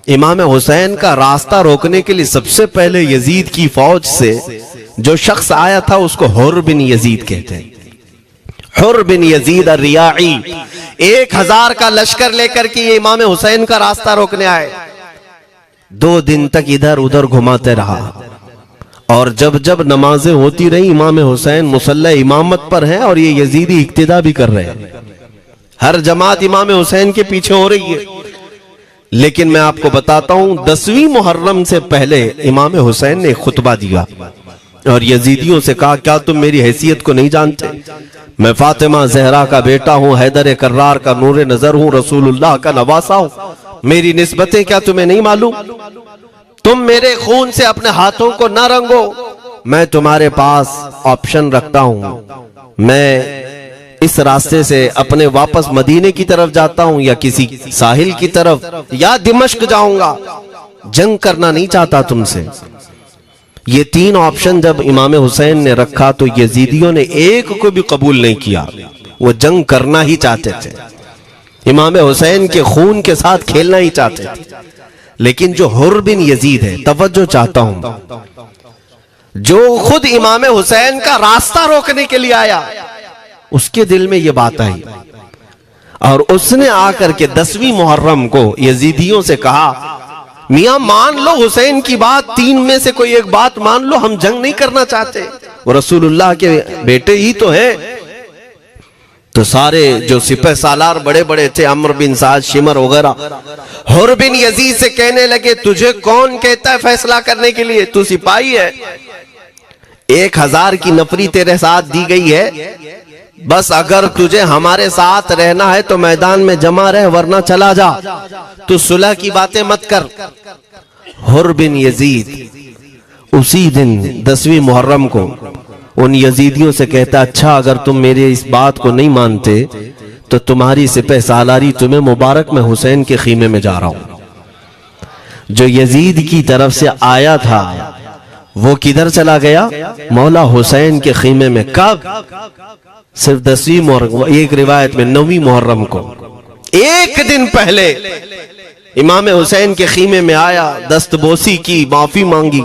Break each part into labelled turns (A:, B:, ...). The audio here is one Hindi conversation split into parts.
A: इमाम हुसैन का रास्ता रोकने के लिए सबसे पहले यजीद की फौज से जो शख्स आया था उसको हुर बिन यजीद कहते हैं। हुर बिन यजीद रियाई 1000 का लश्कर लेकर के ये इमाम हुसैन का रास्ता रोकने आए। 2 दिन तक इधर उधर घुमाते रहा और जब जब नमाजें होती रही इमाम हुसैन मुसल्ला इमामत पर हैं और ये यजीदी इक्तिदा भी कर रहे हैं। हर जमात इमाम हुसैन के पीछे हो रही है। लेकिन मैं आपको बताता हूं 10वीं मुहर्रम से पहले इमाम हुसैन ने खुतबा दिया और यजीदियों से कहा, क्या तुम मेरी हैसियत को नहीं जानते? मैं फातिमा जहरा का बेटा हूं, हैदर कर्रार का नूर नजर हूं, रसूलुल्लाह का नवासा हूं। मेरी निस्बतें क्या तुम्हें नहीं मालूम? तुम मेरे खून से अपने हाथों को न रंगो। मैं तुम्हारे पास ऑप्शन रखता हूं, मैं इस रास्ते से अपने वापस मदीने की तरफ जाता हूं या किसी साहिल की तरफ या दिमश्क जाऊंगा। जंग करना नहीं चाहता तुमसे। ये 3 ऑप्शन जब इमाम हुसैन ने रखा तो यजीदियों ने एक को भी कबूल नहीं किया। वो जंग करना ही चाहते थे, इमाम हुसैन के खून के साथ खेलना ही चाहते थे। लेकिन जो हुर बिन यजीद है, तवज्जो चाहता हूं, जो खुद इमाम हुसैन का रास्ता रोकने के लिए आया, उसके दिल में यह बात आई और उसने आकर के 10वीं मुहर्रम को यजीदियों से कहा, मियां मान लो हुसैन की बात, 3 में से कोई एक बात मान लो, हम जंग नहीं करना चाहते, वो रसूलुल्लाह के बेटे ही तो हैं। तो सारे जो सिपह सालार बड़े बड़े थे, अम्र बिन साद, शिमर वगैरह, हुर बिन यजीद से कहने लगे, तुझे कौन कहता है फैसला करने के लिए? तू सिपाही है। 1000 की नफरी तेरे साथ दी गई है, बस अगर तुझे हमारे साथ रहना है तो मैदान में जमा रह, वरना चला जा। तू सुलह की बातें मत कर। हुर बिन यजीद उसी दिन 10वीं मुहर्रम को उन यजीदियों से कहता, अच्छा अगर तुम मेरे इस बात को नहीं मानते तो तुम्हारी सिपह सालारी तुम्हें मुबारक, मैं हुसैन के खीमे में जा रहा हूं। जो यजीद की तरफ से आया था वो किधर चला गया? मौला हुसैन के खीमे में। कब? सिर्फ 10वीं मुहर्रम, एक रिवायत में 9वीं मुहर्रम को, 1 दिन पहले इमाम हुसैन के खीमे में आया, दस्तबोसी की, माफी मांगी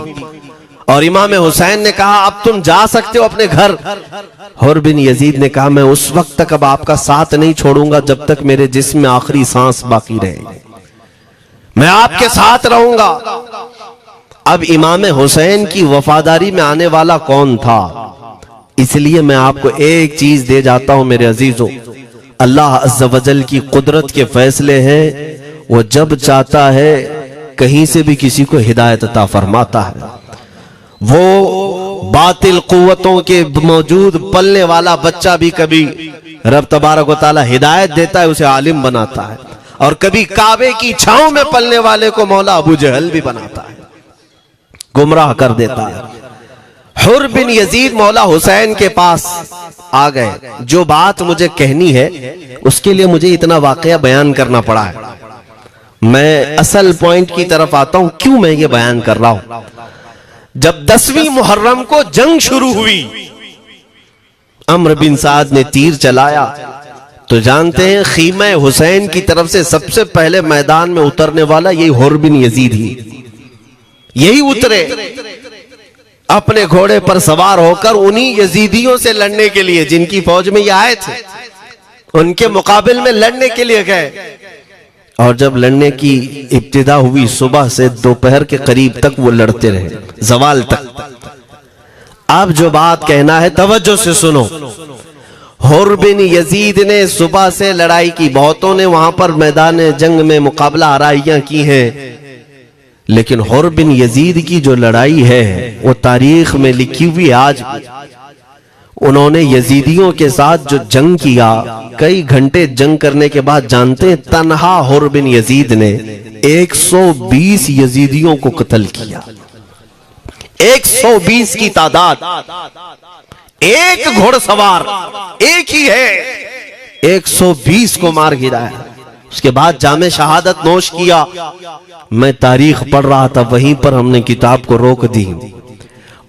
A: और इमाम हुसैन ने कहा, अब तुम जा सकते हो अपने घर। हुर बिन यजीद ने कहा, मैं उस वक्त तक अब आपका साथ नहीं छोड़ूंगा जब तक मेरे जिस्म में आखिरी सांस बाकी रहे, मैं आपके साथ रहूंगा। अब इमाम हुसैन की वफादारी में आने वाला कौन था? इसलिए मैं आपको एक चीज दे जाता हूं मेरे अजीजों, अल्लाह अज़्ज़ व जल की कुदरत के फैसले हैं। वो जब चाहता है कहीं से भी किसी को हिदायत अता फरमाता है। वो बातिल कुव्वतों के मौजूद पलने वाला बच्चा भी कभी रब तबारक व तआला हिदायत देता है, उसे आलिम बनाता है, और कभी काबे की छांव में पलने वाले को मौला अबू जहल भी बनाता है, गुमराह कर देता है। हुर बिन यजीद मौला हुसैन के पास आ गए। जो बात मुझे कहनी है उसके लिए मुझे इतना वाकया बयान करना पड़ा है। मैं असल पॉइंट की तरफ आता हूं, क्यों मैं ये बयान कर रहा हूं। जब 10वीं मुहर्रम को जंग शुरू हुई, अम्र बिन साद ने तीर चलाया, तो जानते हैं खीमा हुसैन की तरफ से सबसे पहले मैदान में उतरने वाला यही हुर बिन यजीद ही, यही उतरे अपने घोड़े पर सवार होकर उन्हीं यजीदियों से लड़ने के लिए जिनकी फौज में ये आए थे, उनके मुकाबले में लड़ने के लिए गए। और जब लड़ने की इब्तिदा हुई, सुबह से दोपहर के करीब तक वो लड़ते रहे, जवाल तक। अब जो बात कहना है तवज्जो से सुनो। हुर बिन यजीद ने सुबह से लड़ाई की, बहुतों ने वहां पर मैदान जंग में मुकाबला आराइयां की हैं, लेकिन हुर बिन यजीद की जो लड़ाई है वो तारीख में लिखी हुई। आज उन्होंने यजीदियों के साथ जो जंग किया, कई घंटे जंग करने के बाद, जानते हैं तन्हा हुर बिन यजीद ने 120 यजीदियों को कत्ल किया। 120 की तादाद, एक घोड़सवार एक ही है, 120 को मार गिराया। उसके बाद जामे शहादत नोश किया। मैं तारीख पढ़ रहा था, वहीं पर हमने किताब को रोक दी।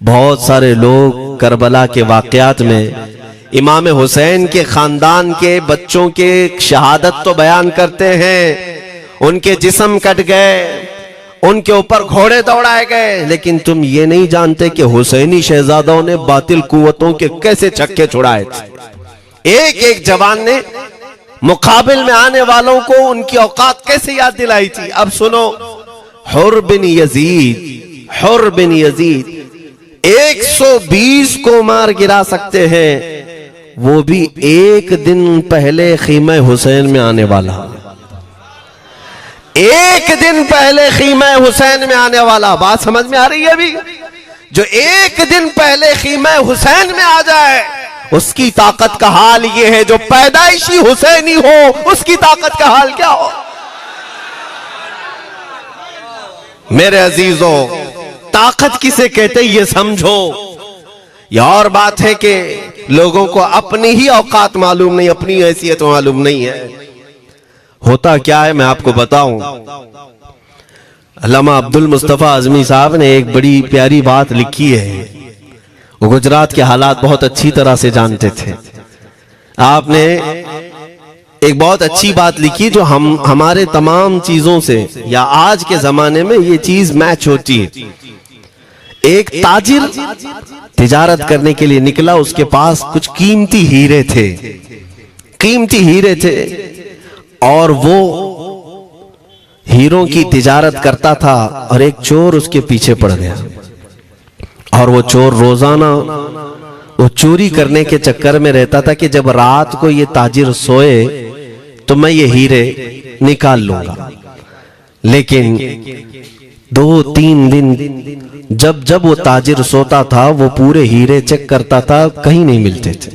A: बहुत सारे लोग करबला के वाकयात में इमाम हुसैन के खानदान के बच्चों के शहादत तो बयान करते हैं, उनके जिस्म कट गए, उनके ऊपर घोड़े दौड़ाए गए, लेकिन तुम ये नहीं जानते कि हुसैनी शहजादों ने बातिल कुव्वतों के कैसे छक्के छुड़ाए थे। एक एक जवान ने मुकाबिल में आने वालों को उनकी औकात कैसे याद दिलाई थी। अब सुनो, हुर बिन यजीद 120 को मार गिरा सकते हैं, वो भी एक दिन पहले खीमा हुसैन में आने वाला, एक दिन पहले खीमा हुसैन में आने वाला। बात समझ में आ रही है अभी? जो एक दिन पहले खीमा हुसैन में आ जाए उसकी ताकत का हाल ये है, जो पैदाइशी हुसैनी हो उसकी ताकत का हाल क्या हो। मेरे अजीजों, ताकत किसे कहते ये समझो। यह और बात है कि लोगों को अपनी ही औकात मालूम नहीं, अपनी हैसियत मालूम नहीं है। होता क्या है मैं आपको बताऊं। अल्लामा अब्दुल मुस्तफा आजमी साहब ने एक बड़ी प्यारी बात लिखी है। वो गुजरात के हालात बहुत अच्छी तरह से जानते थे। आपने एक बहुत अच्छी बात लिखी जो हमारे तमाम चीजों से या आज के जमाने में ये चीज मैच होती है। एक ताजिर तिजारत करने के लिए निकला, उसके पास कुछ कीमती हीरे थे और वो हीरों की तिजारत करता था और एक चोर उसके पीछे पड़ गया और वो चोर रोजाना वो चोरी करने के चक्कर में रहता था कि जब रात को ये ताजिर सोए तो मैं ये हीरे निकाल लूंगा। लेकिन 2-3 दिन जब वो ताजिर सोता था वो पूरे हीरे चेक करता था, कहीं नहीं मिलते थे।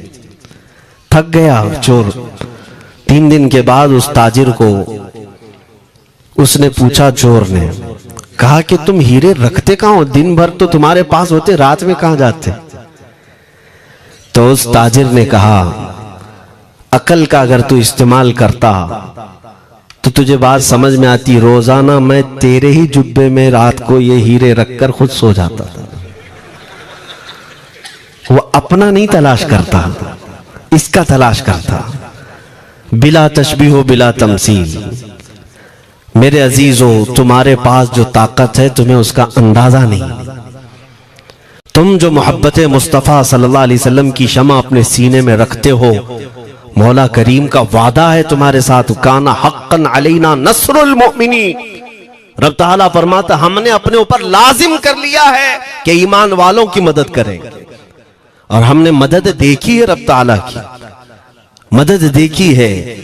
A: थक गया चोर। 3 दिन के बाद उस ताजिर को उसने पूछा, चोर ने कहा कि तुम हीरे रखते कहां हो? दिन भर तो तुम्हारे पास होते, रात में कहां जाते? तो उस ताजिर ने कहा, अकल का अगर तू इस्तेमाल करता तो तुझे बात समझ में आती। रोजाना मैं तेरे ही जुब्बे में रात को ये हीरे रखकर खुद सो जाता था। वो अपना नहीं तलाश करता, इसका तलाश करता। बिला तशबीह बिला तमसील। मेरे अजीजों, तुम्हारे पास जो ताकत है तुम्हें उसका अंदाजा नहीं। तुम जो मोहब्बत मुस्तफ़ा सल्लल्लाहु अलैहि वसल्लम की शमा अपने सीने में रखते हो, मौला करीम का वादा है तुम्हारे साथ, काना हक्कन अलैना नस्रुल मोमिनीन। रब ताला फरमाता, हमने अपने ऊपर लाजिम कर लिया है कि ईमान वालों की मदद करें। और हमने मदद देखी है, रब ताला की मदद देखी है।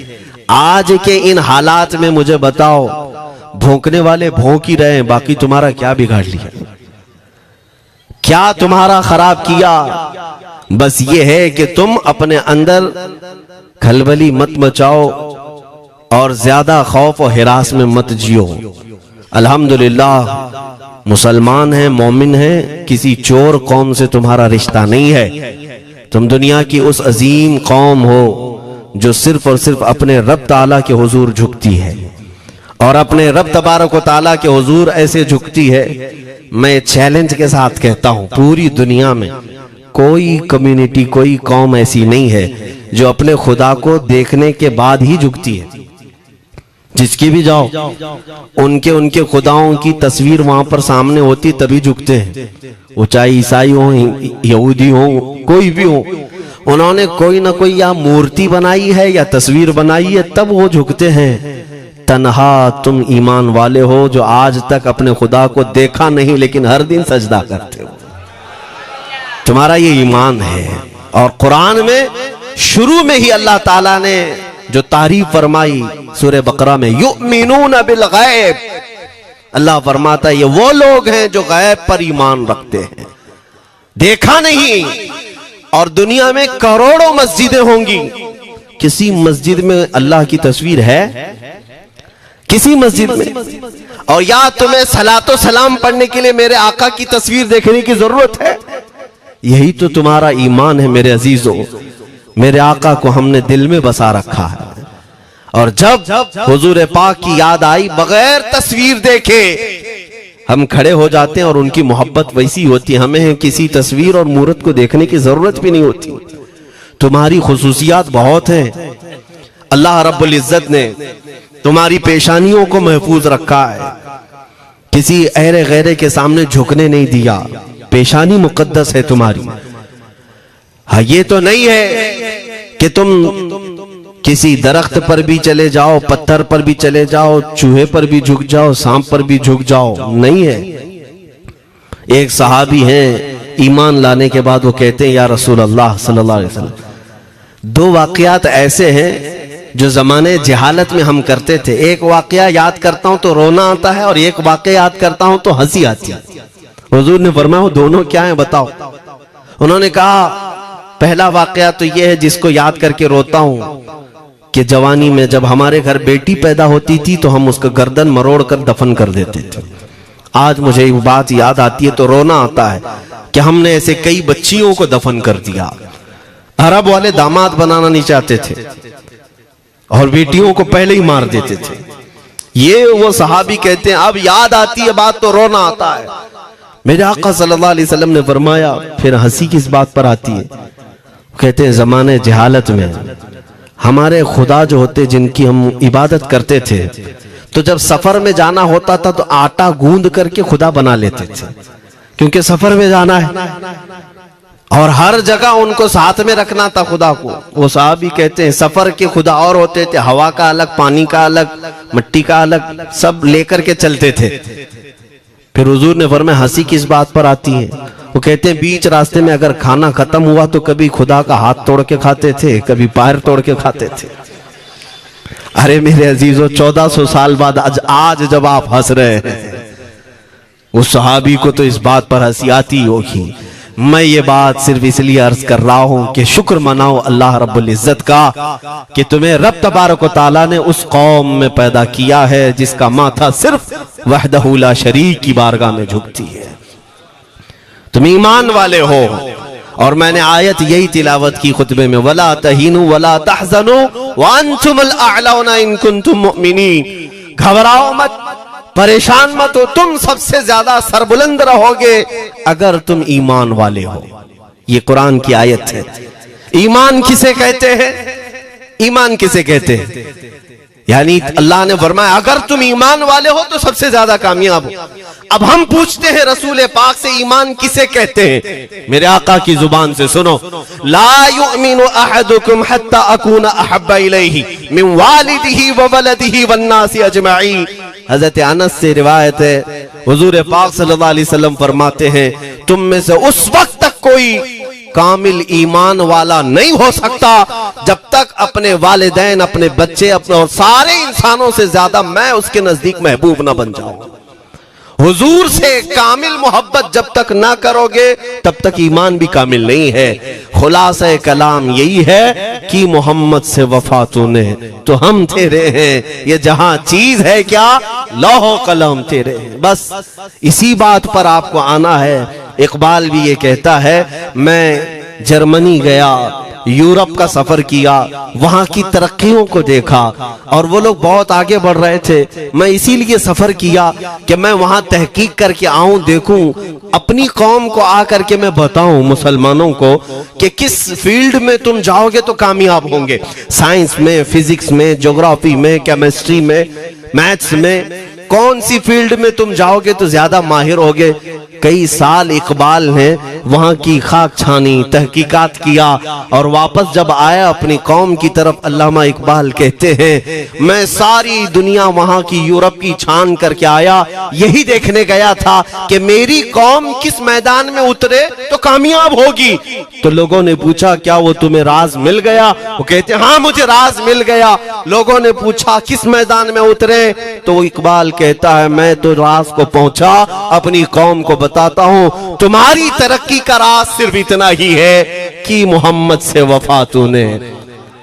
A: आज के इन हालात में मुझे बताओ, भौंकने वाले भौंक ही रहे हैं, बाकी तुम्हारा क्या बिगाड़ लिया, क्या तुम्हारा खराब किया? बस ये है कि तुम अपने अंदर खलबली मत मचाओ और ज्यादा खौफ और हिरास में मत जियो। अल्हम्दुलिल्लाह मुसलमान हैं, मोमिन हैं, किसी चोर कौम से तुम्हारा रिश्ता नहीं है। तुम दुनिया की उस अजीम कौम हो जो सिर्फ और सिर्फ अपने रब ताला के हुजूर झुकती है और अपने रब तबारक व ताला के हुजूर ऐसे झुकती है। मैं चैलेंज के साथ कहता हूं, पूरी दुनिया में कोई कम्युनिटी, कोई कौम ऐसी नहीं है जो अपने खुदा को देखने के बाद ही झुकती है। जिसकी भी जाओ, उनके खुदाओं की तस्वीर वहां पर सामने होती तभी झुकते हैं। वो चाहे ईसाई हो, यहूदी हो, कोई भी हो, उन्होंने कोई ना कोई या मूर्ति बनाई है या तस्वीर बनाई है, तब वो झुकते हैं। तन्हा तुम ईमान वाले हो जो आज तक अपने खुदा को देखा नहीं लेकिन हर दिन सजदा करते हो, तुम्हारा ये ईमान है। और कुरान में शुरू में ही अल्लाह ताला ने जो तारीफ फरमाई सूरह बकरा में, युमिनून बिल गैब, अल्लाह फरमाता है ये वो लोग हैं जो गैब पर ईमान रखते हैं, देखा नहीं। और दुनिया में करोड़ों मस्जिदें होंगी, किसी मस्जिद में अल्लाह की तस्वीर है? किसी मस्जिद में? और या तुम्हें सलातो सलाम पढ़ने के लिए मेरे आका की तस्वीर देखने की जरूरत है? यही तो तुम्हारा ईमान है मेरे अजीजों। मेरे आका को हमने दिल में बसा रखा है और जब हुजूर पाक की याद आई, बगैर तस्वीर देखे हम खड़े हो जाते हैं और उनकी मोहब्बत वैसी होती है, हमें किसी तस्वीर और मूरत को देखने की जरूरत भी नहीं होती। तुम्हारी खुसूसियात बहुत हैं। अल्लाह रब्बुल इज्जत ने तुम्हारी पेशानियों को महफूज रखा है, किसी अहरे गैरे के सामने झुकने नहीं दिया, पेशानी मुकद्दस है तुम्हारी। हाँ, ये तो नहीं है कि तुम किसी दरख्त पर भी चले जाओ, पत्थर पर भी चले जाओ, चूहे पर भी झुक जाओ, सांप पर भी झुक जाओ, नहीं है। एक सहाबी हैं, ईमान लाने के बाद वो कहते हैं या रसूल अल्लाह सल्लल्लाहु अलैहि वसल्लम, दो वाकयात ऐसे हैं जो जमाने जहालत में हम करते थे। एक वाकया याद करता हूं तो रोना आता है, और एक वाकया याद करता हूं तो हंसी आती है। हुजूर ने फरमाया वो दोनों क्या है बताओ। उन्होंने कहा पहला वाकया तो ये है जिसको याद करके रोता हूं कि जवानी में जब हमारे घर बेटी पैदा होती थी तो हम उसका गर्दन मरोड़ कर दफन कर देते थे। आज मुझे वो बात याद आती है तो रोना आता है कि हमने ऐसे कई बच्चियों को दफन कर दिया। अरब वाले दामाद बनाना नहीं चाहते थे और बेटियों को पहले ही मार देते थे। ये वो सहाबी कहते हैं अब याद आती है बात तो रोना आता है। मेरे आका सल्लल्लाहु अलैहि वसल्लम ने फरमाया फिर हंसी किस बात पर आती है? कहते हैं जमाने जहालत में हमारे खुदा जो होते जिनकी हम इबादत करते थे, तो जब सफर में जाना होता था तो आटा गूंद करके खुदा बना लेते थे, क्योंकि सफर में जाना है और हर जगह उनको साथ में रखना था खुदा को। वो साहब ही कहते हैं सफर के खुदा और होते थे, हवा का अलग, पानी का अलग, मिट्टी का अलग, सब लेकर के चलते थे। फिर हुजूर ने फरमाया हंसी किस बात पर आती है? वो कहते हैं बीच रास्ते में अगर खाना खत्म हुआ तो कभी खुदा का हाथ तोड़ के खाते थे, कभी पैर तोड़ के खाते थे। अरे मेरे अजीजों, 1400 साल बाद आज जब आप हंस रहे हैं, उस सहाबी को तो इस बात पर हंसी आती होगी। मैं ये बात सिर्फ इसलिए अर्ज कर रहा हूं कि शुक्र मनाओ अल्लाह रब्बुल इज्जत का कि तुम्हें रब तबारक व तआला ने उस कौम में पैदा किया है जिसका माथा सिर्फ वहदहू ला शरीक की बारगाह में झुकती है। तुम ईमान वाले हो। और मैंने आयत यही तिलावत की खुतबे में, वला तहीनु वला तहज़नु व अंतुमुल अअलौना इन कुंतुम मुमिनीन। घबराओ मत, परेशान मत हो, तुम सबसे ज्यादा सरबुलंद रहोगे अगर तुम ईमान वाले हो। ये कुरान की आयत है। ईमान किसे कहते हैं? ईमान किसे कहते हैं? यानी अल्लाह ने फरमाया अगर तुम ईमान वाले हो तो सबसे ज्यादा कामयाब हो। अब हम पूछते हैं रसूल पाक से ईमान किसे कहते हैं? मेरे आका की जुबान से सुनो, ला युमिनु अहदुकुम हत्ता अकूना अहब्बा इलैहि मिन वालिदिही व वलदिही वन्नासी अजमईन। हजरत अनस से रिवायत है, हुजूर पाक सल्लल्लाहु अलैहि वसल्लम फरमाते हैं तुम में से उस वक्त तक कोई कामिल ईमान वाला नहीं हो सकता जब तक अपने वालिदैन, अपने बच्चे, अपने और सारे इंसानों से ज्यादा मैं उसके नजदीक महबूब ना बन जाऊं। हुजूर से कामिल मोहब्बत जब तक ना करोगे तब तक ईमान भी कामिल नहीं है। खुलासा कलाम यही है कि मोहम्मद से वफा तूने तो हम तेरे हैं, ये जहां चीज है क्या लौह कलम तेरे हैं। बस इसी बात पर आपको आना है। इकबाल भी ये कहता है मैं जर्मनी गया, यूरोप का सफर किया, वहां की तरक्कियों को देखा और वो लोग बहुत आगे बढ़ रहे थे। मैं इसीलिए सफर किया कि मैं वहां तहकीक करके आऊं, देखूं, अपनी कौम को आकर के मैं बताऊं मुसलमानों को कि किस फील्ड में तुम जाओगे तो कामयाब होंगे। साइंस में, फिजिक्स में, ज्योग्राफी में, केमिस्ट्री में, मैथ्स में, कौन सी फील्ड में तुम जाओगे तो ज्यादा माहिर होगे। कई साल इकबाल ने वहां की खाक छानी, तहकीकात किया और वापस जब आया अपनी कौम की तरफ, अल्लामा इकबाल कहते हैं मैं सारी दुनिया वहां की यूरोप की छान करके आया, यही देखने गया था कि मेरी कौम किस मैदान में उतरे तो कामयाब होगी। तो लोगों ने पूछा क्या वो तुम्हें राज मिल गया? वो कहते हाँ मुझे राज मिल गया। लोगों ने पूछा किस मैदान में उतरे? तो वो इकबाल कहता है मैं तो राज को पहुंचा, अपनी कौम को बताता हूं तुम्हारी तरक्की का राज सिर्फ इतना ही है कि मोहम्मद से वफा तूने,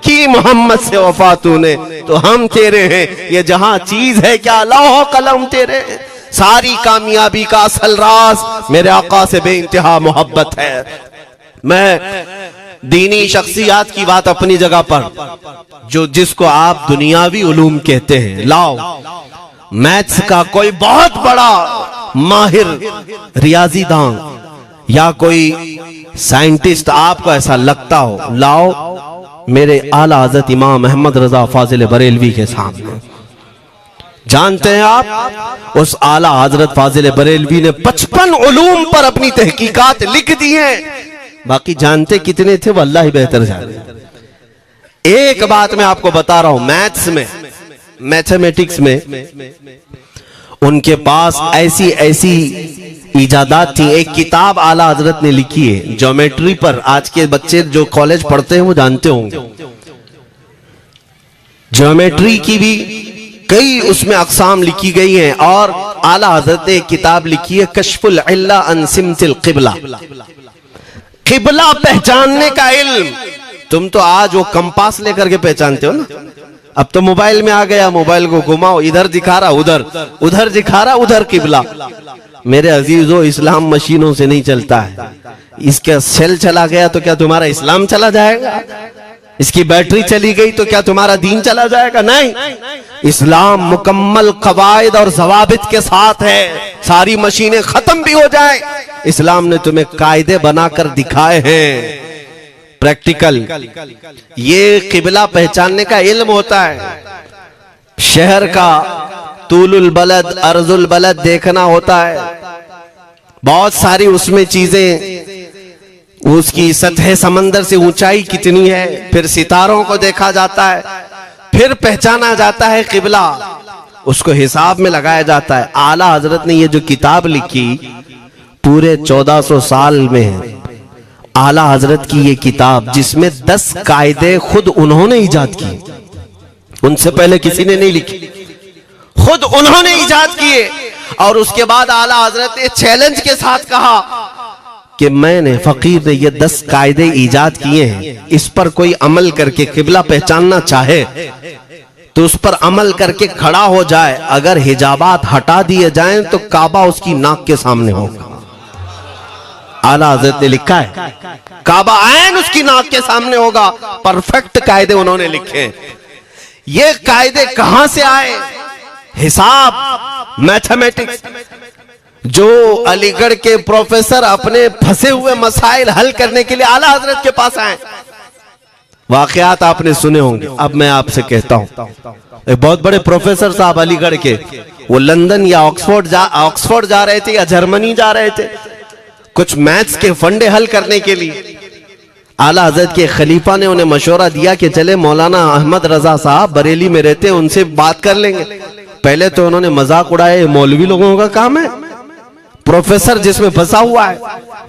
A: कि मोहम्मद से वफा तूने तो हम तेरे हैं। ये जहां चीज है क्या लौह कलम तेरे हैं। सारी कामयाबी का असल राज मेरे आका से बेइंतहा मोहब्बत है। मैं दीनी शख्सियात की बात अपनी जगह पर, जो जिसको आप दुनियावी उलूम कहते हैं, लाओ मैथ्स का कोई बहुत बड़ा माहिर रियाजीदान या कोई साइंटिस्ट आपको ऐसा लगता हो, लाओ मेरे आला हज़रत इमाम अहमद रजा फाजिल बरेलवी के सामने, जानते हैं आप, उस आला हजरत फाजिल बरेलवी ने 55 उलूम पर अपनी तहकीकात लिख दी हैं। बाकी जानते कितने थे वो अल्लाह ही बेहतर जाने। एक बात मैं आपको बता रहा हूं, मैथ्स में, मैथमेटिक्स में उनके पास ऐसी ऐसी इजादात थी। एक किताब आला हजरत ने लिखी है ज्योमेट्री पर, आज के बच्चे जो कॉलेज पढ़ते हैं वो जानते होंगे। ज्योमेट्री की भी कई उसमें अक़साम लिखी गई हैं, और आला हजरत ने एक किताब लिखी है कश्फुल इल्ला अन सिमतिल क़िबला, क़िबला पहचानने का इल्म। तुम तो आज वो कंपास लेकर के पहचानते हो ना, अब तो मोबाइल में आ गया, मोबाइल को घुमाओ, इधर दिखा रहा उधर, उधर दिखा रहा उधर क़िबला। मेरे अजीजों, इस्लाम मशीनों से नहीं चलता है। इसका सेल चला गया तो क्या तुम्हारा इस्लाम चला जाएगा? इसकी बैटरी चली गई तो क्या तुम्हारा दीन चला जाएगा? नहीं, इस्लाम मुकम्मल कवायद और ज़वाबित के साथ है। सारी मशीनें खत्म भी हो जाएं, इस्लाम ने तुम्हें कायदे बनाकर दिखाए हैं, प्रैक्टिकल। ये क़िबला पहचानने का इल्म होता है। शहर का तूलुल बलद अर्जुल बलद देखना होता है, बहुत सारी उसमें चीजें, उसकी सतह समंदर से ऊंचाई कितनी है, फिर सितारों को देखा जाता है, फिर पहचाना जाता है क़िबला, उसको हिसाब में लगाया जाता है। आला हजरत ने ये जो किताब लिखी पूरे 1400 साल में है। आला हजरत की ये किताब जिसमें 10 कायदे खुद उन्होंने इजाद किए, उनसे पहले किसी ने नहीं लिखी, खुद उन्होंने इजाद किए। और उसके बाद आला हजरत ने चैलेंज के साथ कहा कि मैंने, फकीर ने ये 10 कायदे इजाद किए हैं, इस पर कोई अमल करके क़िबला पहचानना चाहे तो उस पर अमल करके खड़ा हो जाए। अगर हिजाबात हटा दिए जाएं तो काबा उसकी नाक के सामने होगा। आला हजरत ने लिखा है काबा ऐन उसकी नाक के सामने होगा। परफेक्ट कायदे उन्होंने लिखे हैं। ये कायदे कहां से आए? हिसाब, मैथमेटिक्स। जो अलीगढ़ के प्रोफेसर अपने फंसे हुए मसाइल हल करने के लिए आला हजरत के पास आए, वाकयात आपने सुने होंगे। अब मैं आपसे कहता हूं, एक बहुत बड़े प्रोफेसर साहब अलीगढ़ के, वो लंदन या ऑक्सफोर्ड जा रहे थे या जर्मनी जा रहे थे कुछ मैथ्स के फंडे हल करने के लिए। आला हजरत के खलीफा ने उन्हें मशवरा दिया कि चले मौलाना अहमद रजा साहब बरेली में रहते हैं, उनसे बात कर लेंगे। पहले तो उन्होंने मजाक उड़ाया, मौलवी लोगों का काम है, प्रोफेसर जिसमें फंसा हुआ है।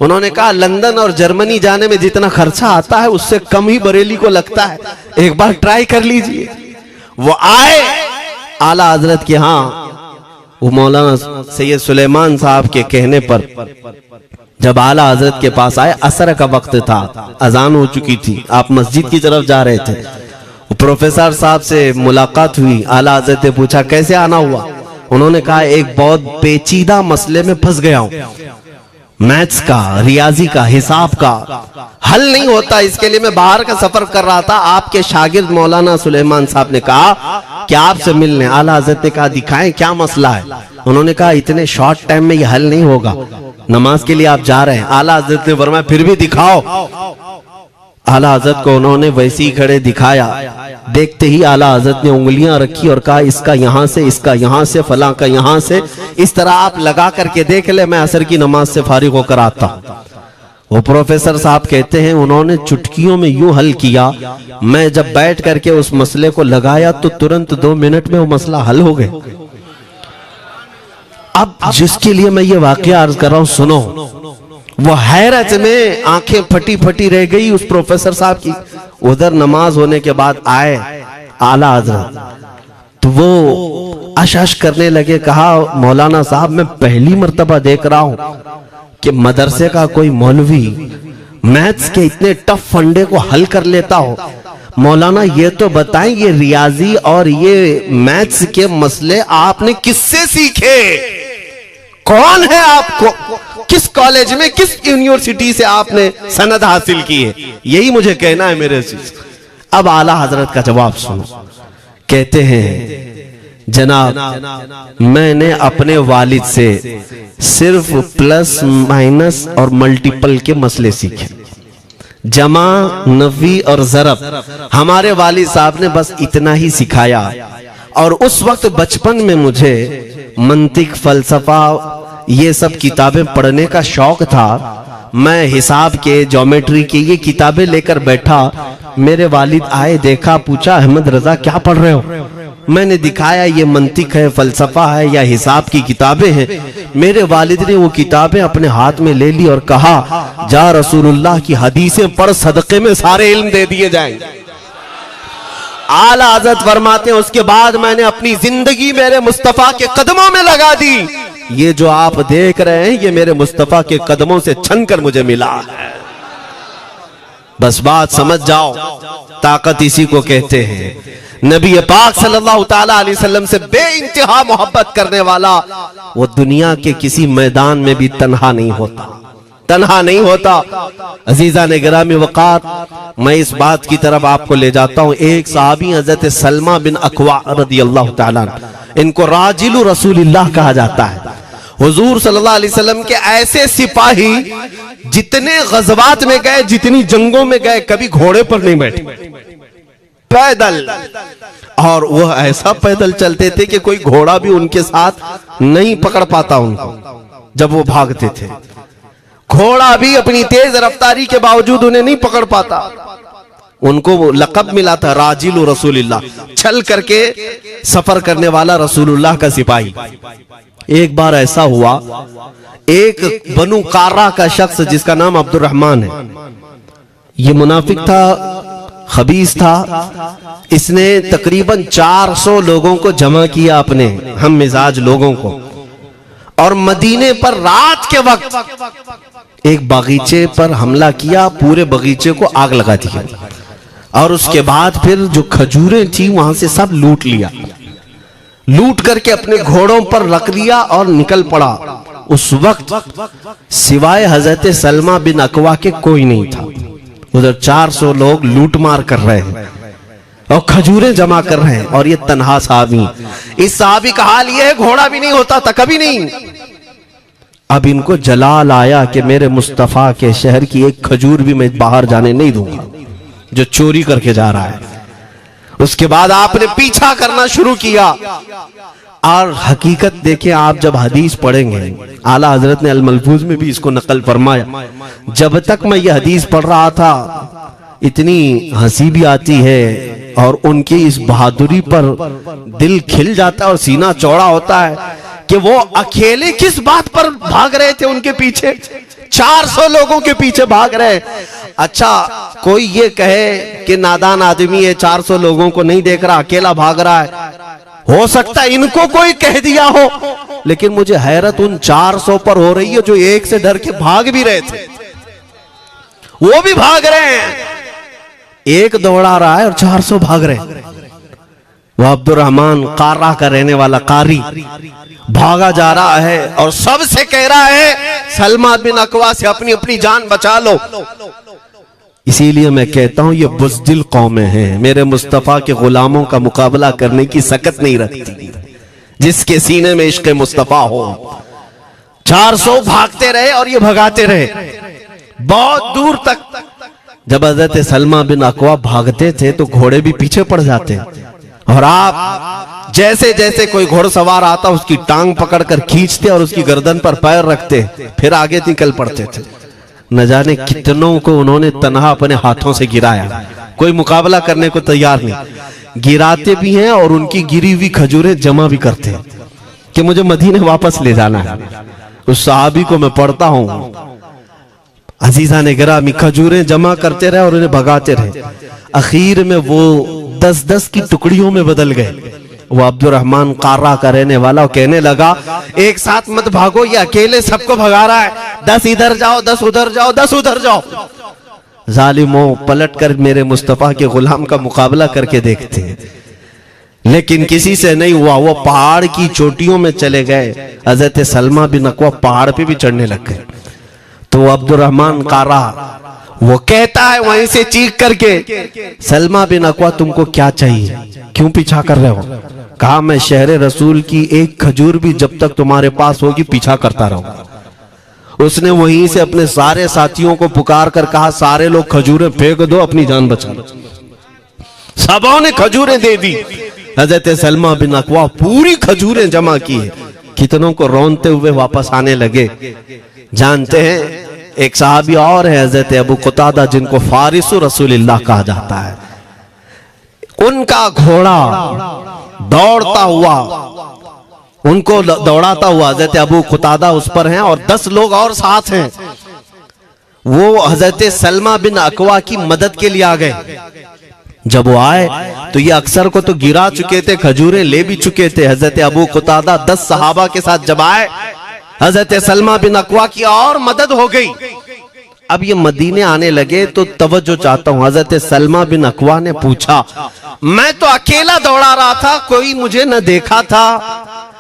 A: उन्होंने कहा लंदन और जर्मनी जाने में जितना खर्चा आता है उससे कम ही बरेली को लगता है, एक बार ट्राई कर लीजिए। वो आए आला हजरत के यहाँ, वो मौलाना सैयद सुलेमान साहब के कहने पर जब आला हजरत के पास आए, असर का वक्त था, अजान हो चुकी थी, आप मस्जिद की तरफ जा रहे थे। प्रोफेसर साहब से मुलाकात हुई। आला हजरत ने पूछा कैसे आना हुआ? उन्होंने कहा एक बहुत पेचीदा मसले में फंस गया हूं, मैथ्स का, रियाजी का, हिसाब का हल नहीं होता, इसके लिए मैं बाहर का सफर कर रहा था। आपके शागिर्द मौलाना सुलेमान साहब ने कहा कि आपसे मिलने। आला हजरत ने कहा दिखाएं क्या मसला है? उन्होंने कहा इतने शॉर्ट टाइम में यह हल नहीं होगा, नमाज के लिए आप जा रहे हैं। आला हजरत ने फरमाया फिर भी दिखाओ। आला हजरत को उन्होंने वैसे ही खड़े दिखाया। देखते ही आला हजरत ने उंगलियां रखी और कहा इसका यहां से, इसका यहां से, फलां का यहां से, इस तरह आप लगा करके देख ले, मैं असर की नमाज से फारिग होकर आता। वो प्रोफेसर साहब कहते हैं उन्होंने चुटकियों में यूं हल किया, मैं जब बैठ करके उस मसले को लगाया तो तुरंत 2 मिनट में वो मसला हल हो गया। अब जिसके लिए मैं ये वाकया अर्ज कर रहा हूं सुनो। वो हैरत में आंखें फटी फटी रह गई उस प्रोफेसर साहब की। उधर नमाज होने के बाद आए आला हजरत, तो वो अश करने लगे। कहा मौलाना साहब मैं पहली मर्तबा देख रहा हूं कि मदरसे का कोई मौलवी मैथ्स के इतने टफ फंडे को हल कर लेता हो। मौलाना ये तो बताएं ये रियाजी और ये मैथ्स के मसले आपने किससे सीखे? कौन है आपको? किस कॉलेज में, किस यूनिवर्सिटी से आपने सनद हासिल की है? यही मुझे कहना है मेरे से। अब आला हजरत का जवाब सुनो। कहते हैं जनाब मैंने अपने वालिद से सिर्फ प्लस माइनस और मल्टीपल के मसले सीखे, जमा, नफी और ज़रब हमारे वालिद साहब ने बस इतना ही सिखाया। और उस वक्त बचपन में मुझे मंतिक, फलसफा, ये सब किताबें पढ़ने का शौक था। मैं हिसाब के, ज्योमेट्री की ये किताबें लेकर बैठा। मेरे वालिद आए, देखा, पूछा अहमद रजा क्या पढ़ रहे हो? मैंने दिखाया ये मंतिक है, फलसफा है या हिसाब की किताबें हैं। मेरे वालिद ने वो किताबें अपने हाथ में ले ली और कहा, जा रसूलुल्लाह की हदीसें पढ़, सदके में सारे इल्म दे दिए जाएंगे। आला हज़रत फरमाते हैं, उसके बाद मैंने अपनी जिंदगी मेरे मुस्तफा के कदमों में लगा दी। ये जो आप देख रहे हैं ये मेरे मुस्तफा के कदमों से छनकर मुझे मिला है। बस बात समझ जाओ, ताकत इसी को कहते हैं। नबी पाक सल्लल्लाहु ताला अलैहि वसल्लम से बेइंतहा मोहब्बत करने वाला वो दुनिया के किसी मैदान में भी तन्हा नहीं होता, तन्हा नहीं होता। अजीजा ने गिरामी वक़ात, मैं इस बात की तरफ आपको ले जाता हूं। एक सहाबी हजरत सलमा बिन अकवा रदियल्लाहु ताला, इनको राजिलु रसूलिल्लाह कहा जाता है। हुजूर सल्लल्लाहु अलैहि वसल्लम के ऐसे सिपाही जितने गज़वात में गए, जितनी जंगों में गए, कभी घोड़े पर नहीं बैठे, पैदल। और वह ऐसा पैदल चलते थे कि कोई घोड़ा भी उनके साथ नहीं पकड़ पाता उनको जब वो भागते थे। घोड़ा भी अपनी तेज रफ्तारी के बावजूद उन्हें नहीं पकड़ पाता। उनको वो लक़ब मिला था राजिलु रसूलिल्लाह, चल करके सफर करने वाला रसूलुल्लाह का सिपाही। एक बार ऐसा हुआ, एक बनु कार्रा का शख्स जिसका नाम अब्दुर्रहमान है, ये मुनाफिक था, खबीस था। इसने तकरीबन 400 लोगों को जमा किया, अपने हम मिजाज लोगों को, और मदीने पर रात के वक्त एक बगीचे पर हमला किया, पूरे बगीचे को आग लगा दिया। और उसके बाद फिर जो खजूरें थी वहां से सब लूट लिया, लूट करके अपने घोड़ों पर रख लिया और निकल पड़ा। उस वक्त सिवाय हजरत सलमा बिन अकवा के कोई नहीं था। उधर 400 लोग लूट मार कर रहे हैं और खजूरें जमा कर रहे हैं, और ये तन्हा साहबी। इस साहबी का हाल ये है, घोड़ा भी नहीं होता था कभी नहीं। अब इनको जलाल आया कि मेरे मुस्तफा के शहर की एक खजूर भी मैं बाहर जाने नहीं दूंगा जो चोरी करके जा रहा है। उसके बाद आपने पीछा करना शुरू किया। और हकीकत देखें, आप जब हदीस पढ़ेंगे, आला हजरत ने अल मलफूज में भी इसको नकल फरमाया। जब तक मैं ये हदीस पढ़ रहा था, इतनी हंसी भी आती है और उनकी इस बहादुरी पर दिल खिल जाता है और सीना चौड़ा होता है कि वो अकेले किस बात पर भाग रहे थे। उनके पीछे 400 लोगों के पीछे भाग रहे। अच्छा, कोई ये कहे कि नादान आदमी है, 400 लोगों को नहीं देख रहा, अकेला भाग रहा है। हो सकता है इनको कोई कह दिया हो, लेकिन मुझे हैरत उन 400 पर हो रही है जो एक से डर के भाग भी रहे थे। वो भी भाग रहे हैं, एक दौड़ा रहा है और 400 भाग रहे हैं। वो अब्दुर्रहमान कार्रा का रहने वाला कारी भागा जा रहा है और सबसे कह रहा है सलमा बिन अकवा से अपनी अपनी जान बचा लो। इसीलिए मैं कहता हूं ये बुज़दिल कौमें हैं, मेरे मुस्तफा के गुलामों का मुकाबला करने की सकत नहीं रखती जिसके सीने में इश्क़ मुस्तफा हो। 400 भागते रहे और ये भगाते रहे बहुत दूर तक। जब हज़रत सलमा बिन अकवा भागते थे तो घोड़े भी पीछे पड़ जाते, और आप जैसे जैसे कोई घोड़सवार आता उसकी टांग पकड़कर खींचते और उसकी गर्दन पर पैर रखते, फिर आगे निकल पड़ते थे। न जाने कितनों को उन्होंने तन्हा अपने हाथों से गिराया, कोई मुकाबला करने को तैयार नहीं। गिराते भी हैं और उनकी गिरी हुई खजूरें जमा भी करते हैं कि मुझे मदीने वापस ले जाना है। उस सहाबी को मैं पढ़ता हूं, अजीजा ने गिरामी खजूरें जमा करते रहे और उन्हें भगाते रहे। आखिर में वो 10-10 की टुकड़ियों में बदल गए। वो अब्दुर्रहमान कार्रा का रहने वाला कहने लगा, एक साथ मत भागो, ये अकेले सबको भगा रहा है, 10 इधर जाओ, 10 उधर जाओ, 10 उधर जाओ। जालिमों, पलट कर मेरे मुस्तफा के गुलाम का मुकाबला करके देखते हैं, लेकिन किसी से नहीं हुआ। वो पहाड़ की चोटियों में चले गए। हज़रत सलमा बिन अकवा पहाड़ पे भी चढ़ने लग गए। तो अब्दुर्रहमान कार्रा वो कहता है वहीं से चीख करके, सलमा बिन अकवा तुमको क्या चाहिए, क्यों पीछा कर रहे हो? कहा, मैं शहर रसूल की एक खजूर भी जब तक तुम्हारे पास होगी पीछा करता रहूंगा। उसने वहीं से अपने सारे साथियों को पुकार कर कहा, सारे लोग खजूरें फेंक दो, अपनी जान बचा लो। सबों ने खजूरें दे दी। हजरत सलमा बिन अकवा पूरी खजूरें जमा की है, कितनों को रोनते हुए वापस आने लगे। जानते हैं एक सहाबी और है हजरत अबू कुतादा, जिनको फारिसु रसूलिल्लाह कहा जाता है। उनका घोड़ा दौड़ता हुआ, उनको दौड़ाता हुआ हजरत अबू कुतादा उस पर हैं और 10 लोग और साथ हैं। वो हजरत सलमा बिन अकवा की मदद के लिए आ गए। जब वो आए तो ये अक्सर को तो गिरा चुके थे, खजूरें ले भी चुके थे। हजरत अबू कुतादा 10 सहाबा के साथ जब आए, हजरत सलमा बिन अकवा की और मदद हो गई। अब ये मदीने आने लगे तो तवज्जो चाहता हूं। हजरत सलमा बिन अकवा ने पूछा, मैं तो अकेला दौड़ा रहा था, कोई मुझे न देखा था,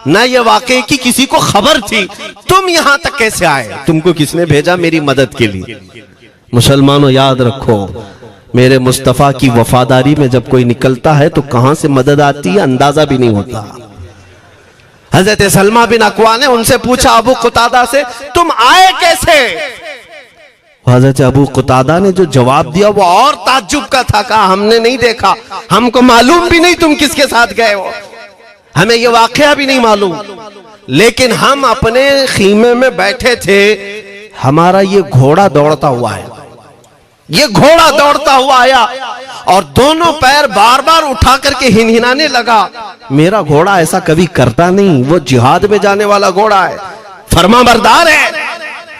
A: न ये वाकई की किसी को खबर थी, तुम यहां तक कैसे आए? तुमको किसने भेजा मेरी मदद के लिए? मुसलमानों याद रखो, मेरे मुस्तफा की वफादारी में जब कोई निकलता है तो कहां से मदद आती है अंदाजा भी नहीं होता। हजरत सलमा बिन अकवा ने उनसे पूछा अबू कुतादा से, तुम आए कैसे? हजरत अबू कुतादा ने जो जवाब दिया वो और ताज्जुब का था। कहा, हमने नहीं देखा, हमको मालूम भी नहीं तुम किसके साथ गए हो, हमें ये वाकया भी नहीं मालूम, लेकिन हम अपने खीमे में बैठे थे, हमारा ये घोड़ा दौड़ता हुआ है, ये घोड़ा दौड़ता हुआ आया और दोनों पैर बार बार उठा करके हिनहिनाने लगा। मेरा घोड़ा ऐसा कभी करता नहीं, वो जिहाद में जाने वाला घोड़ा है, फरमाबरदार है।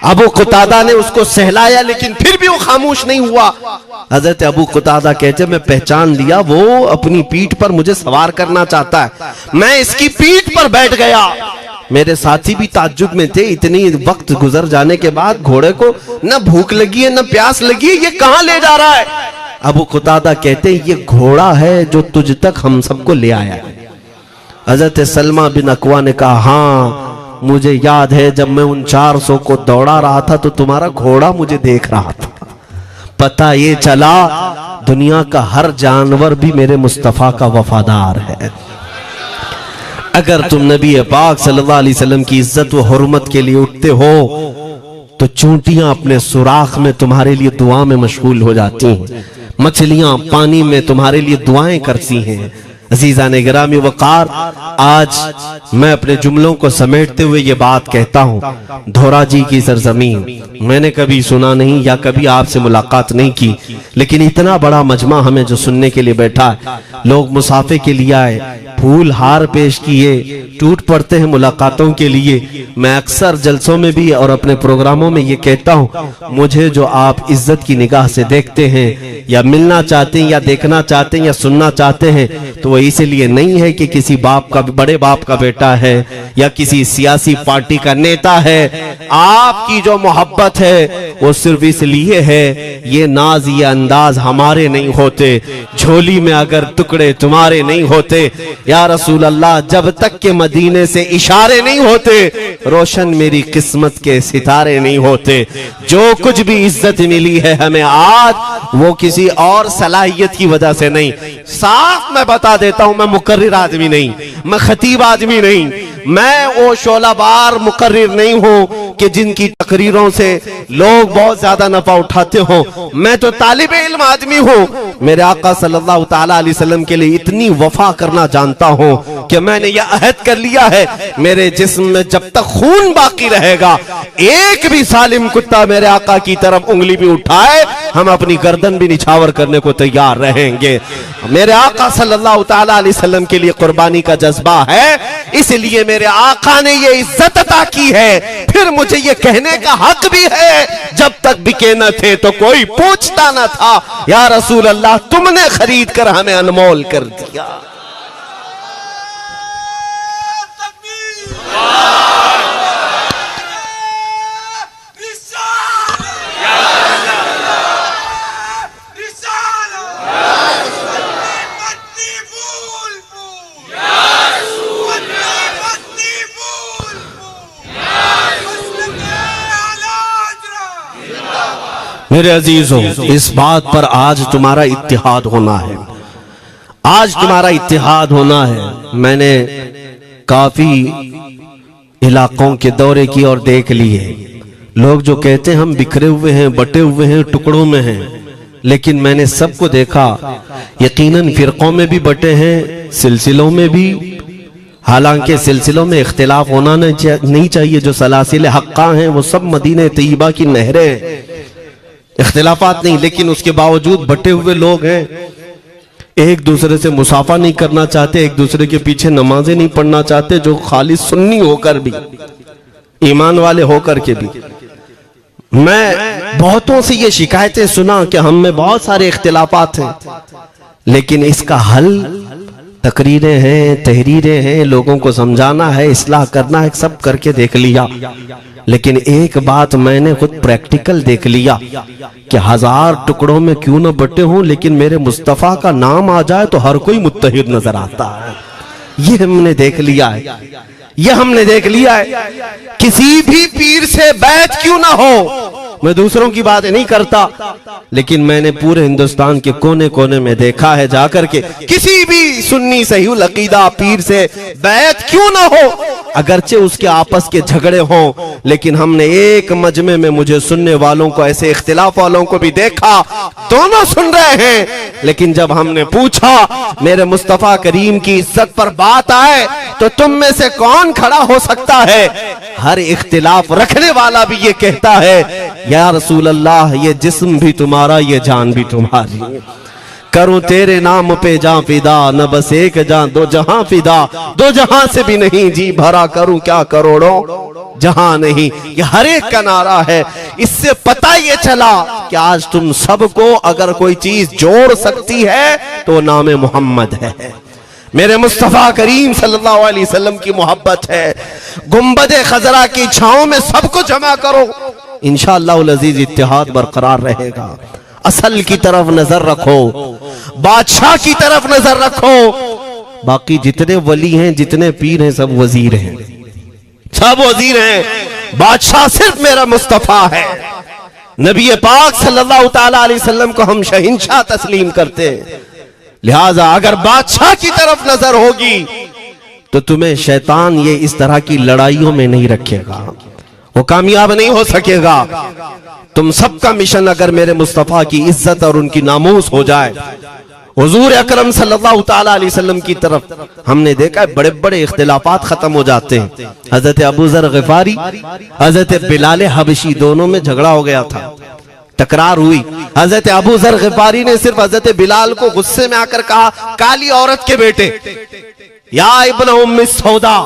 A: अबू कुतादा ने उसको सहलाया, लेकिन फिर भी वो खामोश नहीं हुआ। हजरत अबू कुतादा कहते, मैं पहचान लिया, वो अपनी पीठ पर मुझे सवार करना चाहता है। मैं इसकी पीठ पर बैठ गया। मेरे साथी भी ताज्जुब में थे, इतनी वक्त गुजर जाने के बाद घोड़े को न भूख लगी है न प्यास लगी है, ये कहां ले जा रहा है? अबू कुतादा कहते, ये घोड़ा है जो तुझ तक हम सबको ले आया है। हजरत सलमा बिन अकवा ने कहा, हाँ मुझे याद है, जब मैं उन 400 को दौड़ा रहा था तो तुम्हारा घोड़ा मुझे देख रहा था। पता ये चला दुनिया का हर जानवर भी मेरे मुस्तफा का वफादार है। अगर तुम नबी पाक सल्लल्लाहु अलैहि वसल्लम की इज्जत व हुर्मत के लिए उठते हो तो चूंटियां अपने सुराख में तुम्हारे लिए दुआ में मशगूल हो जाती हैं, मछलियां पानी में तुम्हारे लिए दुआएं करती हैं। अजीजा ने गिरामी वकार, आज मैं अपने जुमलों को समेटते हुए ये बात कहता हूँ, धोराजी की सरजमीन मैंने कभी सुना नहीं या कभी आपसे मुलाकात नहीं की, लेकिन इतना बड़ा मजमा हमें जो सुनने के लिए बैठा है, लोग मुसाफे के लिए आए, फूल हार पेश किए, टूट पड़ते हैं मुलाकातों के लिए। मैं अक्सर जलसों में भी और अपने प्रोग्रामों में ये कहता हूँ, मुझे जो आप इज्जत की निगाह से देखते हैं या मिलना चाहते हैं या देखना चाहते हैं या सुनना चाहते हैं, तो वो इसलिए नहीं है कि किसी बाप का, बड़े बाप का बेटा है या किसी सियासी पार्टी का नेता है। आपकी जो मोहब्बत है वो सिर्फ इसलिए है, ये नाज ये अंदाज हमारे नहीं होते, झोली में अगर टुकड़े तुम्हारे नहीं होते, या रसूल अल्लाह जब तक के मदीने से इशारे नहीं होते, रोशन मेरी किस्मत के सितारे नहीं होते। जो कुछ भी इज्जत मिली है हमें आज, वो किसी और सलाहियत की वजह से नहीं। साफ मैं बता देता हूं, मैं मुकर्रिर आदमी नहीं, मैं खतीब आदमी नहीं, मैं वो शोलाबार मुकर्रिर नहीं हूं कि जिनकी तकरीरों से लोग बहुत ज्यादा नफा उठाते हो। मैं तो तालिब इल्म आदमी हूं। मेरे आका सल्लल्लाहु ताला अलैहि वसल्लम के लिए इतनी वफा करना जानता हूं कि मैंने यह अहद कर लिया है, मेरे जिस्म में जब तक खून बाकी रहेगा, एक भी सालिम कुत्ता मेरे आका की तरफ उंगली भी उठाए, हम अपनी गर्दन भी निछावर करने को तैयार रहेंगे। मेरे आका सल्लल्लाहु ताला अलैहि वसल्लम के लिए कुर्बानी का जज्बा है, इसलिए मेरे आका ने ये इज्जत अता की है। फिर मुझे ये कहने का हक भी है, जब तक बिके न थे तो कोई पूछता न था, या रसूल अल्लाह तुमने खरीद कर हमें अनमोल कर दिया। मेरे अजीजों, इस बात पर आज तुम्हारा इत्तिहाद होना है, आज तुम्हारा इत्तिहाद होना है। मैंने काफी इलाकों के दौरे किए और देख लिए, लोग जो कहते हैं हम बिखरे हुए हैं, बटे हुए हैं, टुकड़ों में हैं, लेकिन मैंने सबको देखा, यकीनन फिरकों में भी बटे हैं, सिलसिलों में भी। हालांकि सिलसिलों में इख्तिलाफ होना नहीं चाहिए। जो सलासिल हक्का हैं वो सब मदीने तैयबा की नहरें हैं, इख्तिलाफात नहीं। लेकिन उसके बावजूद बटे हुए लोग हैं, एक दूसरे से मुसाफा नहीं करना चाहते, एक दूसरे के पीछे नमाजें नहीं पढ़ना चाहते, जो खाली सुन्नी होकर भी, ईमान वाले होकर के भी। मैं बहुतों से ये शिकायतें सुना कि हम में बहुत सारे इख्तिलाफात हैं, लेकिन इसका हल तकरीरें हैं, तहरीरें हैं, लोगों को समझाना है, इस्लाह करना है, सब करके देख लिया। लेकिन एक बात मैंने खुद प्रैक्टिकल देख लिया कि 1000 टुकड़ों में क्यों न बटे हों, लेकिन मेरे मुस्तफा का नाम आ जाए तो हर कोई मुत्तहिद नजर आता है। ये हमने देख लिया है, ये हमने देख लिया है। किसी भी पीर से बैत क्यों ना हो, मैं दूसरों की बात नहीं करता, लेकिन मैंने पूरे हिंदुस्तान के कोने कोने में देखा है जाकर के, किसी भी सुन्नी सहीहुल अकीदा पीर से बैत क्यों ना हो, अगरचे उसके आपस के झगड़े हों, लेकिन हमने एक मजमे में मुझे सुनने वालों को, ऐसे इख्तिलाफ वालों को भी देखा, दोनों सुन रहे हैं। लेकिन जब हमने पूछा मेरे मुस्तफा करीम की इज्जत पर बात आए तो तुम में से कौन खड़ा हो सकता है, हर इख्तिलाफ रखने वाला भी ये कहता है, या रसूल अल्लाह, ये जिस्म भी तुम्हारा, ये जान भी तुम्हारी। करूं तेरे नाम पे जां फिदा, न बस एक जान दो जहां फिदा, दो जहां से भी नहीं जी भरा, करूं क्या करोड़ों जहां नहीं। ये हर एक का नारा है। इससे पता ये चला कि आज तुम सबको अगर कोई चीज जोड़ सकती है तो नाम मोहम्मद है, मेरे मुस्तफा करीम सल्लल्लाहु अलैहि वसल्लम की मोहब्बत है। गुंबदे खजरा की छांव में सबको जमा करो, इंशाअल्लाह अज़ीज इत्तिहाद बरकरार रहेगा। असल की तरफ नजर रखो, बादशाह की तरफ नजर रखो। बाकी जितने वली हैं, जितने पीर हैं, सब वजीर हैं, सब वजीर हैं। बादशाह सिर्फ मेरा मुस्तफा है। नबी पाक सल्लल्लाहु ताला अलैहि वसल्लम को हम शहंशाह तस्लीम करते हैं। लिहाजा अगर बादशाह की तरफ नजर होगी तो तुम्हें शैतान ये इस तरह की लड़ाइयों में नहीं रखेगा, वो कामयाब नहीं हो सकेगा। तुम सबका मिशन अगर मेरे मुस्तफा की इज्जत और उनकी नामूस हो जाए, हुजूर अकरम सल्लल्लाहु ताला अलैहि वसल्लम की तरफ हमने देखा है बड़े बड़े इख्तिलाफात खत्म हो जाते हैं। हजरत अबू जर गिफारी, हजरत बिलाल हबशी, दोनों में झगड़ा हो गया था, तकरार हुई। हजरत अबू जर गिफारी ने सिर्फ हजरत बिलाल को गुस्से में आकर कहा, काली औरत के बेटे, या इब्न उम्मी सौदा।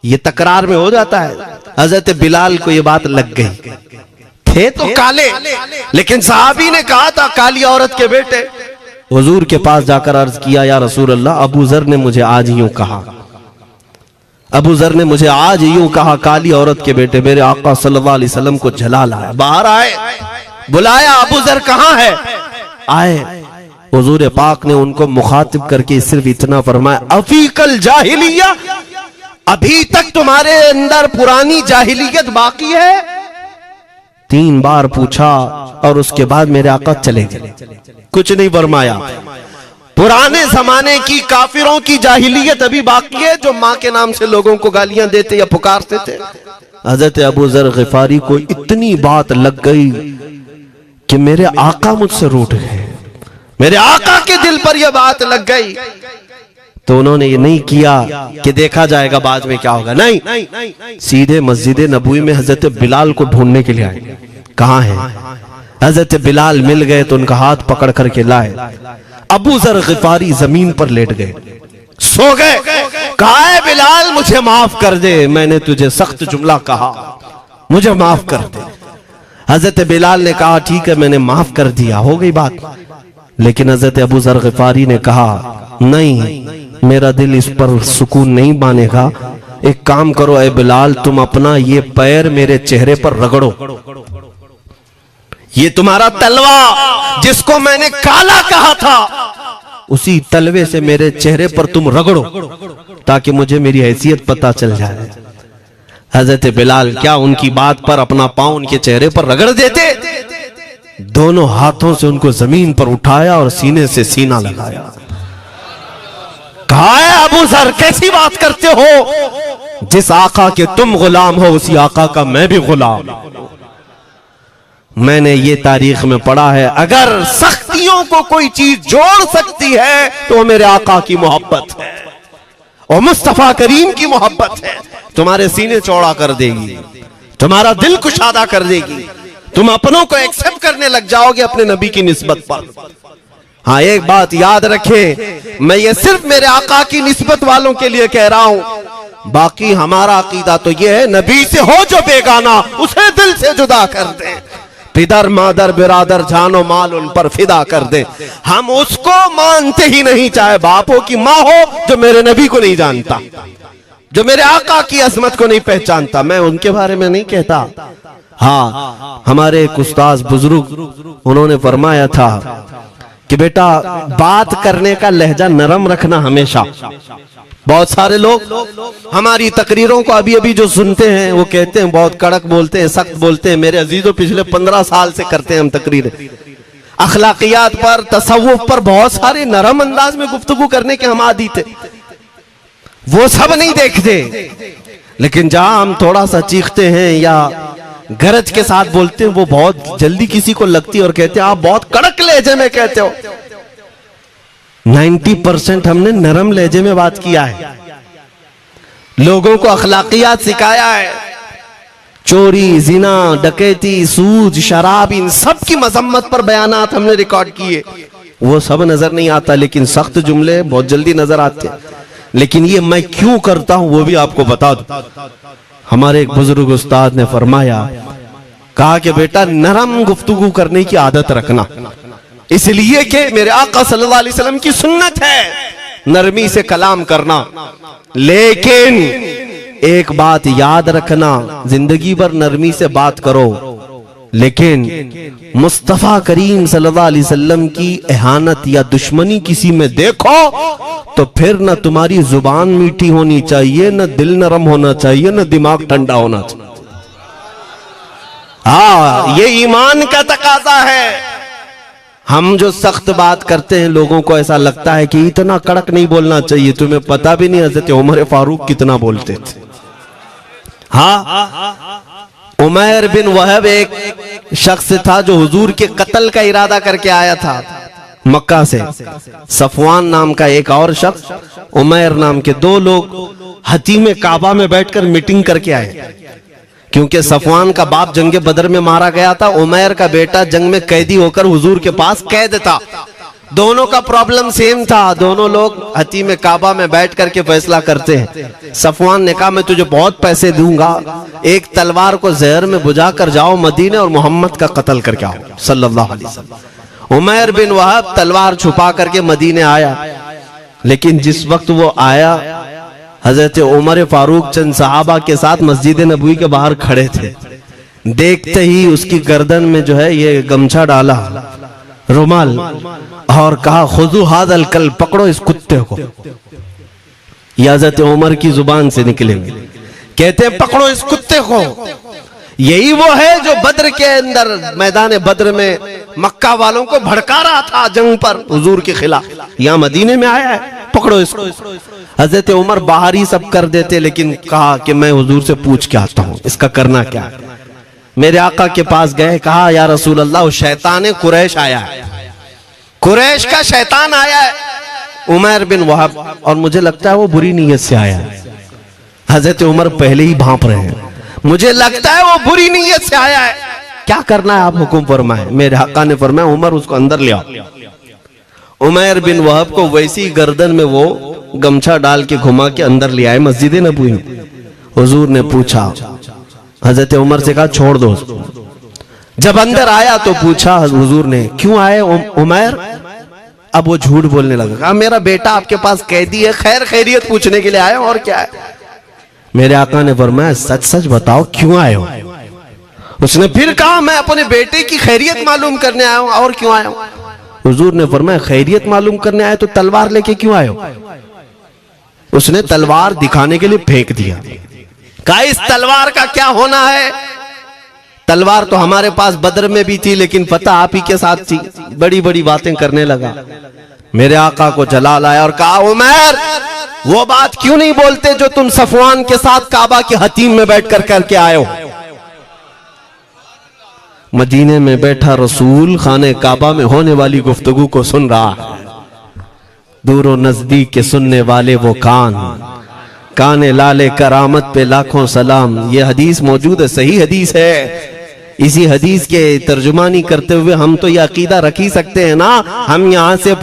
A: ये तकरार में हो जाता है। हजरत बिलाल को ये बात लग गई, थे तो काले, लेकिन साहबी ने कहा था काली औरत के बेटे। हुजूर के पास जाकर अर्ज किया, या रसूल अल्लाह, अबू जर ने मुझे आज यूं कहा, अबू जर ने मुझे आज यूं कहा, काली औरत के बेटे। मेरे आका सल्लल्लाहु अलैहि वसल्लम को जला लाया, बाहर आए, बुलाया, अबू जर कहां है? आए। हुजूर पाक ने उनको मुखातिब करके सिर्फ इतना फरमाया, अफीकल जाहिलिया, अभी तक तुम्हारे अंदर पुरानी जाहिलियत बाकी है? 3 बार पूछा और उसके बाद मेरे आका चले गए, कुछ नहीं फरमाया। पुराने जमाने की काफिरों की जाहिलियत अभी बाकी है, जो माँ के नाम से लोगों को गालियां देते या पुकारते थे। हजरत अबू जर गिफारी को इतनी बात लग गई कि मेरे आका मुझसे रूठ गए, मेरे आका के दिल पर यह बात लग गई। तो उन्होंने ये नहीं किया कि देखा जाएगा बाद में क्या होगा, नहीं, सीधे मस्जिद नबवी में हजरत बिलाल को ढूंढने के लिए आए। कहां है? हजरत बिलाल मिल गए तो उनका हाथ पकड़ करके लाए। अबू जर गिफारी जमीन पर लेट गए, सो गए। कहा है बिलाल, मुझे माफ कर दे, मैंने तुझे सख्त जुमला कहा, मुझे माफ कर दे। हजरत बिलाल ने कहा, ठीक है, मैंने माफ कर दिया, हो गई बात। लेकिन हजरत अबू जर गिफारी ने कहा, नहीं, मेरा दिल इस पर सुकून नहीं मानेगा। एक काम करो ए बिलाल, तुम अपना ये पैर मेरे चेहरे पर रगड़ो, ये तुम्हारा तलवा जिसको मैंने काला कहा था, उसी तलवे से मेरे चेहरे पर तुम रगड़ो, ताकि मुझे मेरी हैसियत पता चल जाए। हजरत बिलाल क्या उनकी बात पर अपना पांव उनके चेहरे पर रगड़ देते? दोनों हाथों से उनको जमीन पर उठाया और सीने से सीना लगाया। कहा है अबू जर, कैसी बात करते हो? जिस आका के तुम गुलाम हो, उसी आका का मैं भी गुलाम। मैंने ये तारीख में पढ़ा है, अगर सख्तियों को कोई चीज जोड़ सकती है तो वो मेरे आका की मोहब्बत है और मुस्तफा करीम की मोहब्बत है। तुम्हारे सीने चौड़ा कर देगी, तुम्हारा दिल कुशादा कर देगी, तुम अपनों को एक्सेप्ट करने लग जाओगे अपने नबी की निस्बत पर। हाँ, एक बात याद रखें, मैं ये सिर्फ मेरे आका की निस्बत वालों के लिए कह रहा हूं, बाकी हमारा अकीदा तो ये है, नबी से हो जो बेगाना उसे दिल से जुदा कर दे, पिदर मादर बिरादर जानो माल उन पर फिदा कर दे। हम उसको मानते ही नहीं, चाहे बाप हो कि माँ हो, जो मेरे नबी को नहीं जानता, जो मेरे आका की अजमत को नहीं पहचानता। मैं उनके बारे में नहीं कहता। हाँ, हमारे एक उस्ताद बुजुर्ग उन्होंने फरमाया था कि बेटा बात करने का लहजा नरम रखना हमेशा। बहुत सारे लोग हमारी तकरीरों को अभी अभी जो सुनते हैं वो कहते हैं बहुत कड़क बोलते हैं, सख्त बोलते हैं। मेरे अजीजों, पिछले 15 साल से करते हैं हम तकरीरें, अखलाकियात पर, तसव्वुफ पर बहुत सारे नरम अंदाज में गुफ्तगू करने के हम आदी थे। वो सब नहीं देखते, लेकिन जहां हम थोड़ा सा चीखते हैं या गरज के साथ बोलते हैं, वो बहुत जल्दी किसी को लगती है और कहते हैं आप बहुत कड़क लहजे में कहते हो। 90% हमने नरम लहजे में बात किया है, लोगों को अखलाकियात सिखाया है। चोरी, जिना, डकैती, सूद, शराब, इन सब की मजम्मत पर बयानात हमने रिकॉर्ड किए। वो सब नजर नहीं आता, लेकिन सख्त जुमले बहुत जल्दी नजर आते हैं। लेकिन ये मैं क्यों करता हूं वो भी आपको बता दूं। हमारे एक बुजुर्ग उस्ताद ने फरमाया, कहा कि बेटा नरम गुफ्तगू करने की आदत रखना, इसलिए कि मेरे आका सल्लल्लाहु अलैहि वसल्लम की सुन्नत है नरमी से कलाम करना। लेकिन एक बात याद रखना, जिंदगी भर नरमी से बात करो, लेकिन मुस्तफा करीम सल्लल्लाहु अलैहि वसल्लम की एहानत या दुश्मनी किसी में देखो तो फिर न तुम्हारी जुबान मीठी होनी चाहिए, न दिल नरम होना चाहिए, न दिमाग ठंडा होना चाहिए। हाँ, ये ईमान का तकाजा है। हम जो सख्त बात करते हैं, लोगों को ऐसा लगता है कि इतना कड़क नहीं बोलना चाहिए। तुम्हें पता भी नहीं हज़रत उमर फारूक कितना बोलते थे। हाँ, उमैर बिन वहब एक शख्स था जो हुजूर के कत्ल का इरादा करके आया था मक्का से। सफवान नाम का एक और शख्स, उमैर नाम के, दो लोग हतीम काबा में बैठकर मीटिंग करके आए। क्योंकि सफवान का बाप जंग बदर में मारा गया था, उमैर का बेटा जंग में कैदी होकर हुजूर के पास कैद था। दोनों का प्रॉब्लम सेम था। दोनों लोग हतीम काबा में बैठ करके फैसला करते हैं। सफवान ने कहा मैं तुझे बहुत पैसे दूंगा, एक तलवार को जहर में बुझा कर जाओ मदीने और मोहम्मद का कत्ल करके आओ सल्लल्लाहु अलैहि वसल्लम। उमैर बिन वहब तलवार छुपा करके मदीने आया, लेकिन जिस वक्त वो आया, हजरत उमर फारूक चंद सहाबा के साथ मस्जिद नबवी के बाहर खड़े थे। देखते ही उसकी गर्दन में जो है ये गमछा डाला, रुमाल, और कहा खुजू हादल कल, पकड़ो इस कुत्ते को। ये हजरत उमर की जुबान से निकलेंगे, कहते हैं पकड़ो इस कुत्ते को। यही वो है जो बद्र के अंदर, मैदान बद्र में मक्का वालों को भड़का रहा था जंग पर हुजूर के खिलाफ। यहाँ मदीने में आया है, पकड़ो इसको। हजरत उमर बाहर ही सब कर देते, लेकिन कहा कि मैं हुजूर से पूछ के आता हूँ इसका करना क्या है। मेरे आका के पास गए, कहा या रसूल अल्लाह, शैतान कुरैश आया है, कुरैश का शैतान आया है, उमैर बिन वहब, और मुझे लगता है वो बुरी नीयत से आया है। हजरत उमर पहले ही भांप रहे हैं, मुझे लगता है वो बुरी नीयत से आया है, क्या करना है आप हुक्म फरमाए। मेरे आका ने फरमाया उमर उसको अंदर ले आओ। उमैर बिन वहब को वैसी गर्दन में वो गमछा डाल के घुमा के अंदर ले आए मस्जिद नबवी में। हुजूर ने पूछा, हजरत उमर से कहा छोड़ दो उसको। जब अंदर आया तो पूछा हुजूर ने, क्यों आए उमैर? अब वो झूठ बोलने लगा, कहा मेरा बेटा आपके पास कैदी है, खैर खैरियत पूछने के लिए आया, और क्या है। मेरे आका ने फरमाया सच सच बताओ क्यों आए हो। उसने फिर कहा मैं अपने बेटे की खैरियत मालूम करने आया हूं, और क्यों आया हूं। हुजूर ने फरमाया खैरियत मालूम करने आए तो तलवार लेके क्यों आए हो। उसने तलवार दिखाने के लिए फेंक दिया, कहा इस तलवार का क्या होना है। तलवार तो हमारे पास बद्र में भी थी, लेकिन पता आप ही के साथ थी। बड़ी बड़ी बातें करने लगा। मेरे आका को जला लाया और कहा उमैर वो बात क्यों नहीं बोलते जो तुम सफवान के साथ काबा के हतीम में बैठकर करके आए हो। मदीने में बैठा रसूल खाने काबा में होने वाली गुफ्तगू को सुन रहा है। दूर नजदीक के सुनने वाले वो काने लाले करामत पे लाखों सलाम। ये हदीस मौजूद है, सही हदीस है। इसी हदीस के तर्जुमानी करते हुए हम तो ये अकीदा रख ही सकते हैं ना, हम यहां से